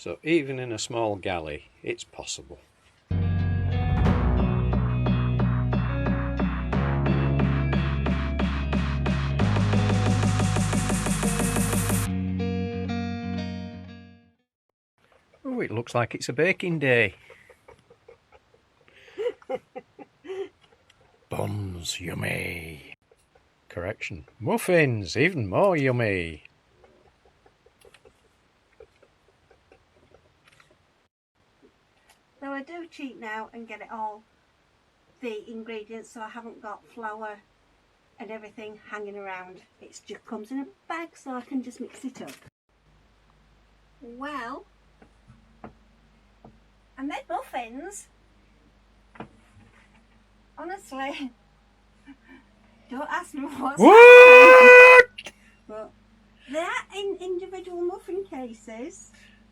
So even in a small galley, it's possible. Oh, it looks like it's a baking day. Buns, yummy. Correction, muffins, even more yummy. Though I do cheat now and get it all, the ingredients, so I haven't got flour and everything hanging around. It just comes in a bag, so I can just mix it up. Well, I made muffins. Honestly, don't ask me what's happening. But they're in individual muffin cases,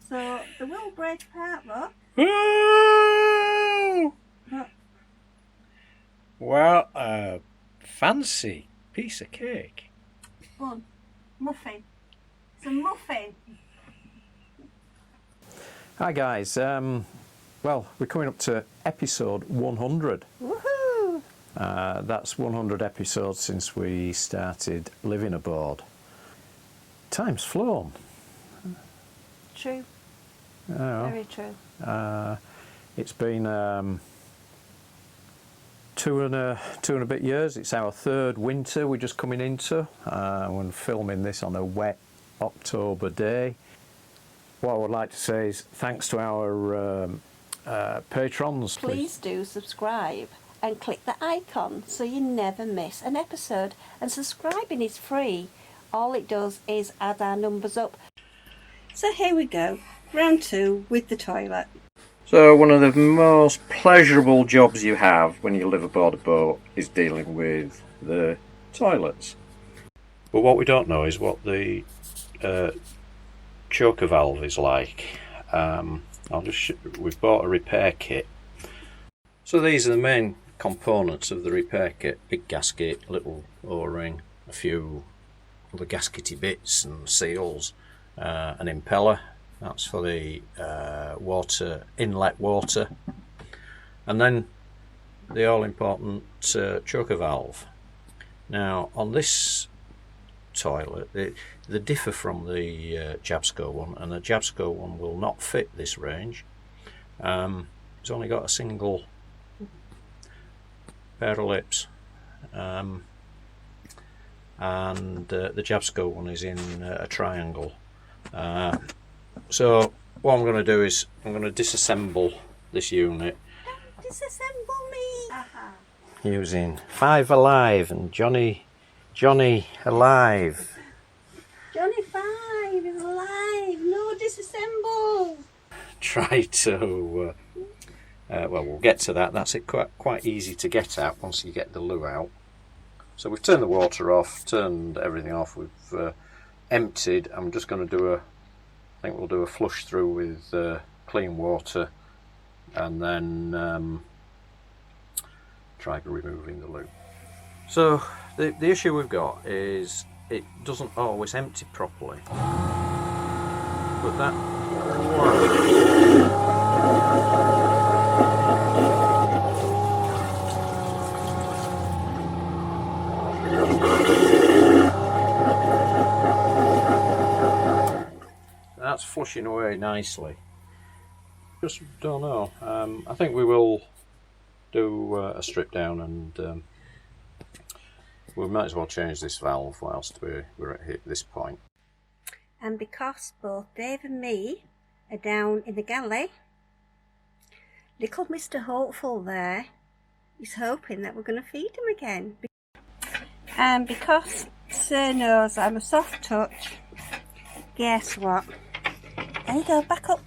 so they will break apart, look. Well, a fancy piece of cake. Bun, muffin. It's a muffin. Hi guys, well, we're coming up to episode 100. Woohoo! That's 100 episodes since we started living aboard. Time's flown. True. Oh, Very true. it's been 2 and a bit years. It's our 3rd winter we're just coming into. We're filming this on a wet October day. What I would like to say is thanks to our patrons. Please do subscribe and click the icon so you never miss an episode. And subscribing is free. All it does is add our numbers up. So here we go, round 2 with the toilet. So one of the most pleasurable jobs you have when you live aboard a boat is dealing with the toilets. But what we don't know is what the choker valve is like. We've bought a repair kit. So these are the main components of the repair kit: big gasket, little O-ring, a few other gaskety bits and seals, an impeller. That's for the water, inlet water, and then the all-important choker valve. Now on this toilet, they differ from the Jabsco one, and the Jabsco one will not fit this range. It's only got a single pair of lips, and the Jabsco one is in a triangle. So what I'm going to do is I'm going to disassemble this unit. Disassemble me! Using 5 Alive and Johnny Alive. Johnny 5 is alive! No, disassemble! Try to well, we'll get to that. That's quite easy to get at once you get the loo out. So we've turned the water off, turned everything off. We've emptied. I'm just going to do I think we'll do a flush through with clean water, and then try removing the loo. So the issue we've got is it doesn't always empty properly. But that that's flushing away nicely. Just don't know. I think we will do a strip down, and we might as well change this valve whilst we're at this point. And because both Dave and me are down in the galley, little Mr. Hopeful there is hoping that we're going to feed him again. And because Sir knows I'm a soft touch, guess what? There you go, back up.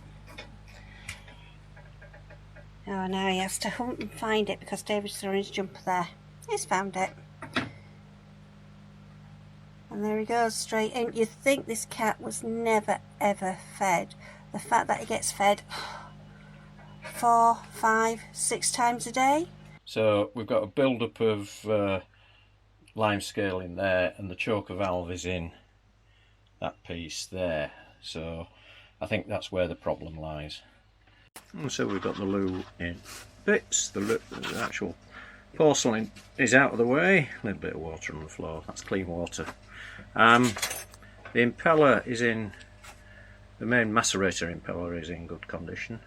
Oh, now he has to hunt and find it because David's throwing his jumper there. He's found it. And there he goes, straight in. You'd think this cat was never ever fed. The fact that he gets fed 4, 5, 6 times a day. So we've got a build-up of lime scale in there, and the choker valve is in that piece there. So I think that's where the problem lies. And so we've got the loo in bits. The actual porcelain is out of the way. A little bit of water on the floor. That's clean water. The impeller is in. The main macerator impeller is in good condition.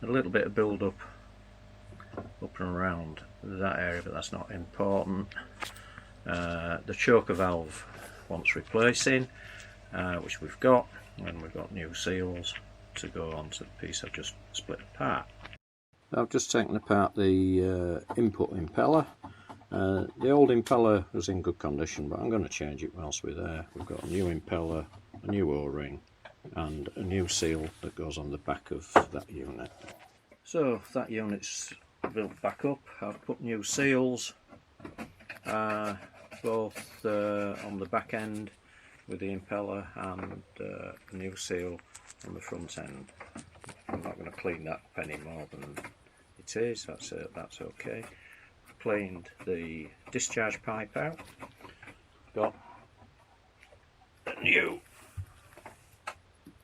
A little bit of build up and around that area, but that's not important. The choker valve wants replacing, which we've got, and we've got new seals to go onto the piece I've just split apart. I've just taken apart the input impeller. The old impeller was in good condition, but I'm going to change it whilst we're there. We've got a new impeller, a new O-ring, and a new seal that goes on the back of that unit. So that unit's built back up. I've put new seals, both on the back end with the impeller and a new seal on the front end. I'm not going to clean that up any more than it is. That's okay. Cleaned the discharge pipe out. Got a new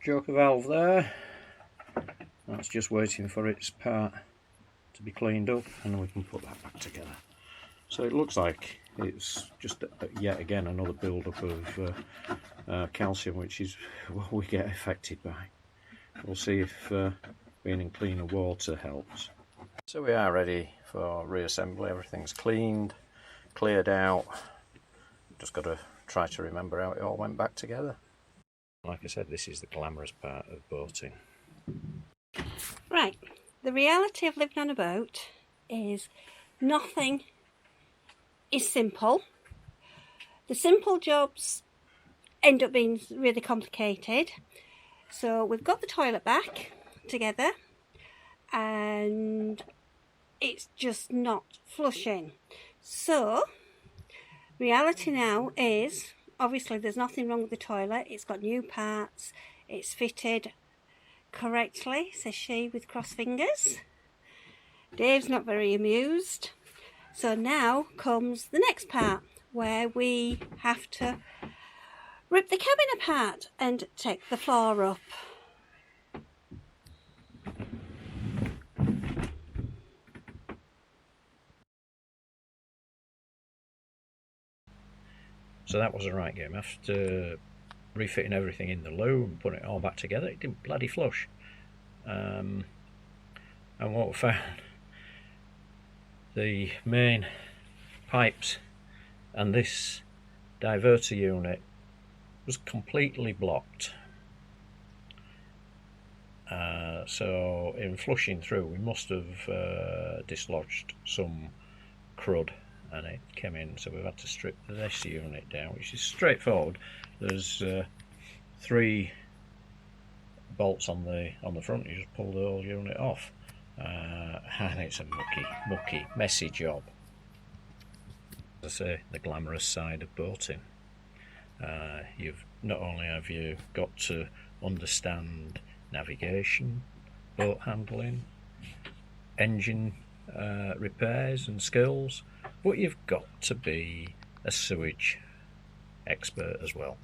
choker valve there. That's just waiting for its part to be cleaned up, and then we can put that back together. So it looks like it's just yet again another build-up of calcium, which is what we get affected by. We'll see if being in cleaner water helps. So we are ready for reassembly. Everything's cleaned, cleared out. Just got to try to remember how it all went back together. Like I said, this is the glamorous part of boating. Right, the reality of living on a boat is nothing is simple. The simple jobs end up being really complicated. So we've got the toilet back together and it's just not flushing. So reality now is, obviously there's nothing wrong with the toilet. It's got new parts, it's fitted correctly, says she with crossed fingers. Dave's not very amused. So now comes the next part, where we have to rip the cabin apart and take the floor up. So that was a right game. After refitting everything in the loo and putting it all back together, it didn't bloody flush. And what we found, the main pipes and this diverter unit was completely blocked. So in flushing through, we must have dislodged some crud and it came in, so we've had to strip this unit down, which is straightforward. There's 3 bolts on the front. You just pull the whole unit off, and it's a mucky, messy job. As I say, the glamorous side of boating. You've not only have you got to understand navigation, boat handling, engine repairs and skills, but you've got to be a sewage expert as well.